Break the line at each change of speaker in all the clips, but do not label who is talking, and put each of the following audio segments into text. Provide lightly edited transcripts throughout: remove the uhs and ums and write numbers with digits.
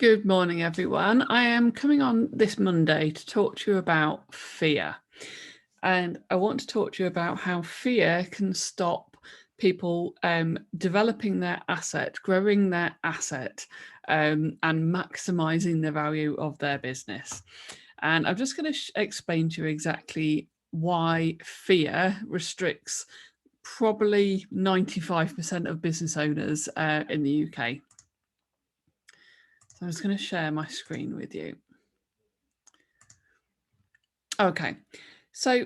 Good morning, everyone. I am coming on this Monday to talk to you about fear. And I want to talk to you about how fear can stop people developing their asset, growing their asset, and maximizing the value of their business. And I'm just going to explain to you exactly why fear restricts probably 95% of business owners in the UK. So I'm just going to share my screen with you. Okay, so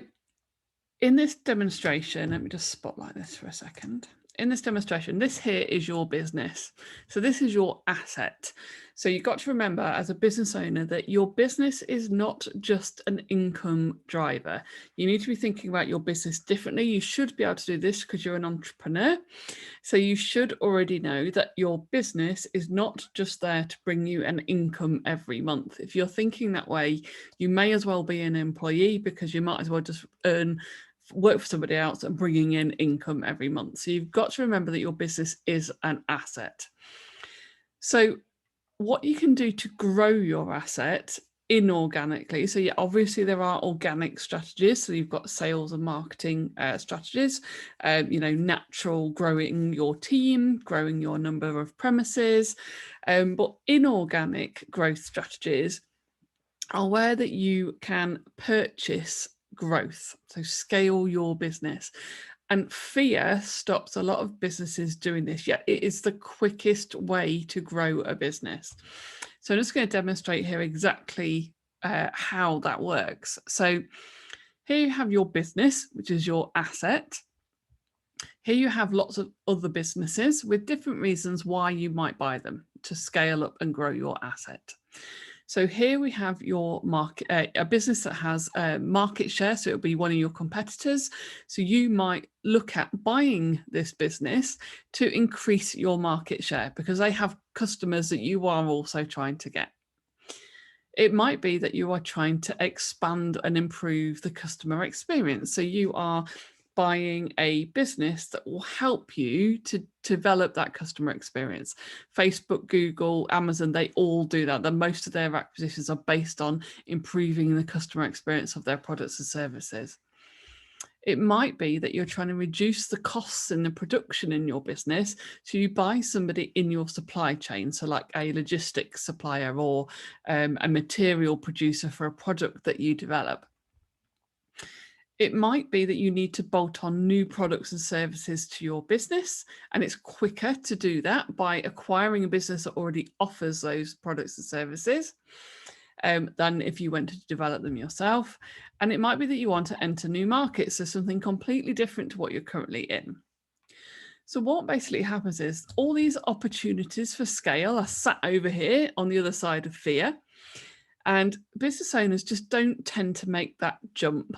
in this demonstration, let me just spotlight this for a second. In this demonstration, this here is your business. So this is your asset. So you've got to remember as a business owner that your business is not just an income driver. You need to be thinking about your business differently. You should be able to do this because you're an entrepreneur. So you should already know that your business is not just there to bring you an income every month. If you're thinking that way, you may as well be an employee because you might as well just work for somebody else and bringing in income every month. So you've got to remember that your business is an asset. So what you can do to grow your asset inorganically. So yeah, obviously there are organic strategies. So you've got sales and marketing strategies, natural growing your team, growing your number of premises. But inorganic growth strategies are where that you can purchase growth, so scale your business. And fear stops a lot of businesses doing this, yet it is the quickest way to grow a business. So I'm just going to demonstrate here exactly how that works. So here you have your business, which is your asset. Here you have lots of other businesses with different reasons why you might buy them to scale up and grow your asset. So here we have your market, a business that has a market share. So it'll be one of your competitors. So you might look at buying this business to increase your market share because they have customers that you are also trying to get. It might be that you are trying to expand and improve the customer experience. So you are buying a business that will help you to develop that customer experience. Facebook, Google, Amazon, they all do that. Most of their acquisitions are based on improving the customer experience of their products and services. It might be that you're trying to reduce the costs in the production in your business. So you buy somebody in your supply chain, so like a logistics supplier or a material producer for a product that you develop. It might be that you need to bolt on new products and services to your business, and it's quicker to do that by acquiring a business that already offers those products and services than if you went to develop them yourself. And it might be that you want to enter new markets, so something completely different to what you're currently in. So what basically happens is all these opportunities for scale are sat over here on the other side of fear, and business owners just don't tend to make that jump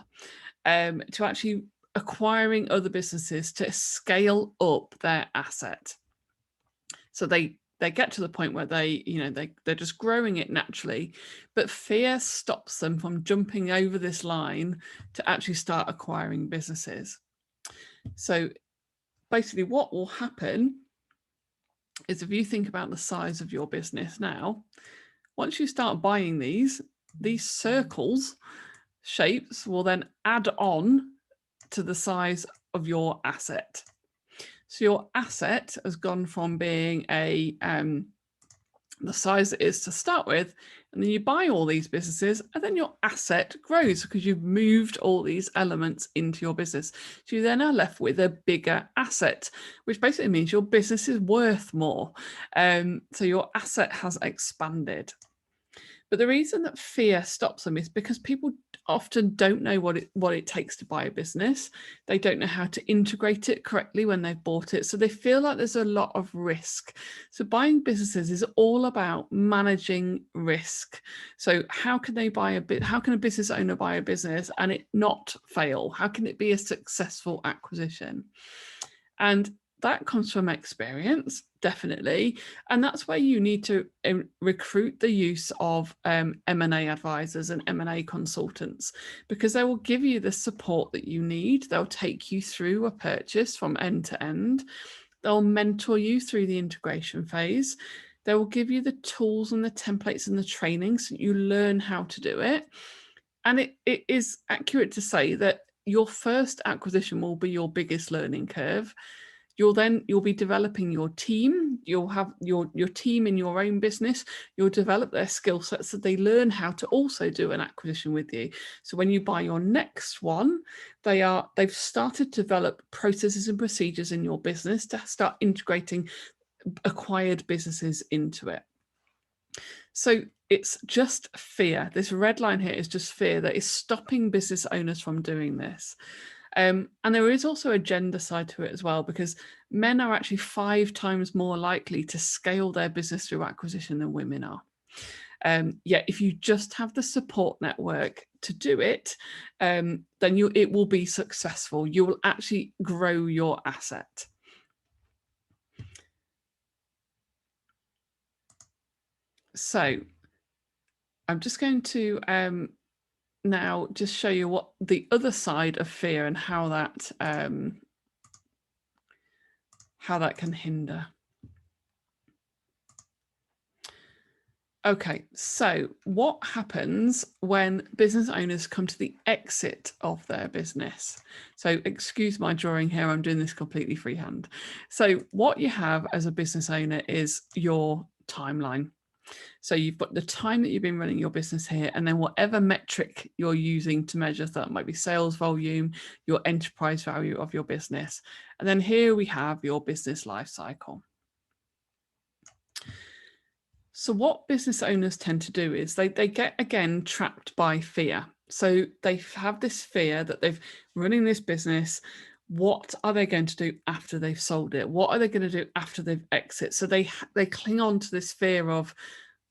to actually acquiring other businesses to scale up their asset. So they get to the point where they're just growing it naturally, but fear stops them from jumping over this line to actually start acquiring businesses. So basically what will happen is if you think about the size of your business now, once you start buying these circles shapes will then add on to the size of your asset. So your asset has gone from being the size it is to start with, and then you buy all these businesses, and then your asset grows because you've moved all these elements into your business. So you then are left with a bigger asset, which basically means your business is worth more. So your asset has expanded. But the reason that fear stops them is because people often don't know what it takes to buy a business. They don't know how to integrate it correctly when they've bought it. So they feel like there's a lot of risk. So buying businesses is all about managing risk. So how can a business owner buy a business and it not fail? How can it be a successful acquisition? And that comes from experience, definitely. And that's where you need to recruit the use of M&A advisors and M&A consultants, because they will give you the support that you need. They'll take you through a purchase from end to end. They'll mentor you through the integration phase. They will give you the tools and the templates and the training so you learn how to do it. And it is accurate to say that your first acquisition will be your biggest learning curve. You'll be developing your team. You'll have your team in your own business. You'll develop their skill sets so they learn how to also do an acquisition with you. So when you buy your next one, they've started to develop processes and procedures in your business to start integrating acquired businesses into it. So it's just fear. This red line here is just fear that is stopping business owners from doing this. And there is also a gender side to it as well, because men are actually 5 times more likely to scale their business through acquisition than women are. If you just have the support network to do it, then it will be successful. You will actually grow your asset. So I'm just going to now just show you what the other side of fear and how that can hinder. Okay, so what happens when business owners come to the exit of their business? So excuse my drawing here, I'm doing this completely freehand. So what you have as a business owner is your timeline. So you've got the time that you've been running your business here, and then whatever metric you're using to measure that might be sales volume, your enterprise value of your business. And then here we have your business life cycle. So what business owners tend to do is they get, again, trapped by fear. So they have this fear that they've running this business. What are they going to do after they've sold it? What are they going to do after they've exit? So they cling on to this fear of,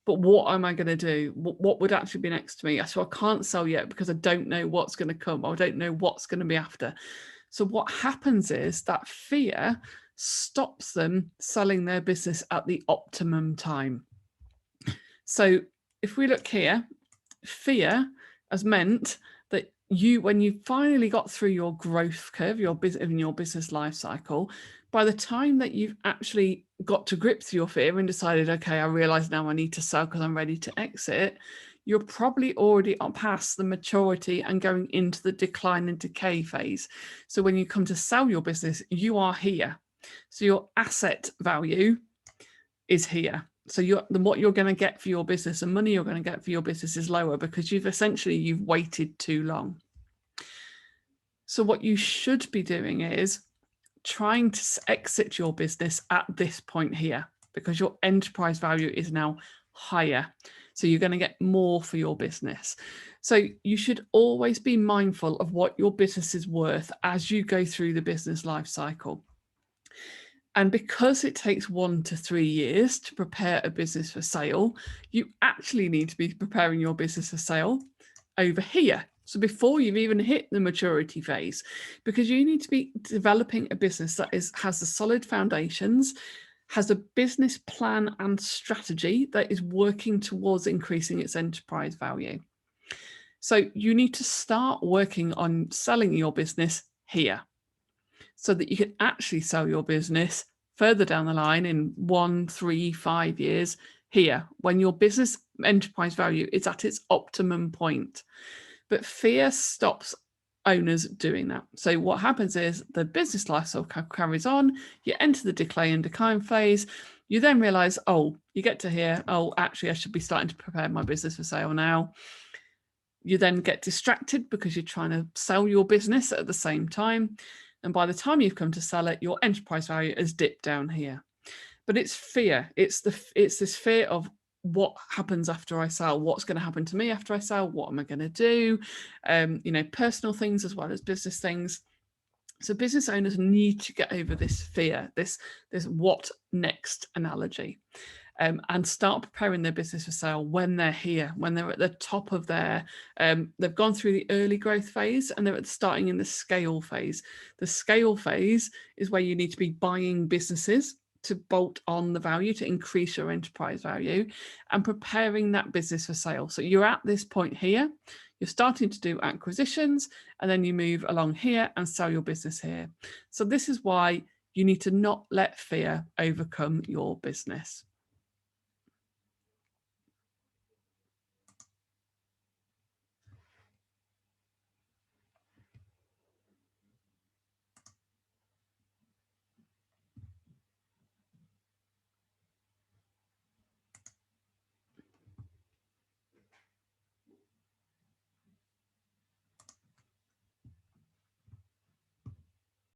but what am I going to do? What would actually be next to me? So I can't sell yet because I don't know what's going to come. I don't know what's going to be after. So what happens is that fear stops them selling their business at the optimum time. So if we look here, fear has meant that when you finally got through your growth curve, your business life cycle, by the time that you've actually got to grips with your fear and decided, okay, I realize now I need to sell because I'm ready to exit, you're probably already past the maturity and going into the decline and decay phase. So when you come to sell your business, you are here. So your asset value is here. So what you're going to get for your business and money you're going to get for your business is lower because you've waited too long. So what you should be doing is trying to exit your business at this point here, because your enterprise value is now higher. So you're going to get more for your business. So you should always be mindful of what your business is worth as you go through the business life cycle. And because it takes 1 to 3 years to prepare a business for sale, you actually need to be preparing your business for sale over here. So before you've even hit the maturity phase, because you need to be developing a business that has the solid foundations, has a business plan and strategy that is working towards increasing its enterprise value. So you need to start working on selling your business here, so that you can actually sell your business further down the line in 1, 3, 5 years here, when your business enterprise value is at its optimum point. But fear stops owners doing that. So what happens is the business life cycle carries on, you enter the decay and decline phase, you then realize, you get to here, actually I should be starting to prepare my business for sale now. You then get distracted because you're trying to sell your business at the same time. And by the time you've come to sell it, your enterprise value has dipped down here. But it's fear. It's this fear of what happens after I sell, what's going to happen to me after I sell, what am I going to do? Personal things as well as business things. So business owners need to get over this fear, this what next analogy. And start preparing their business for sale when they're here, when they're at the top of their, they've gone through the early growth phase and they're starting in the scale phase. The scale phase is where you need to be buying businesses to bolt on the value, to increase your enterprise value, and preparing that business for sale. So you're at this point here, you're starting to do acquisitions, and then you move along here and sell your business here. So this is why you need to not let fear overcome your business.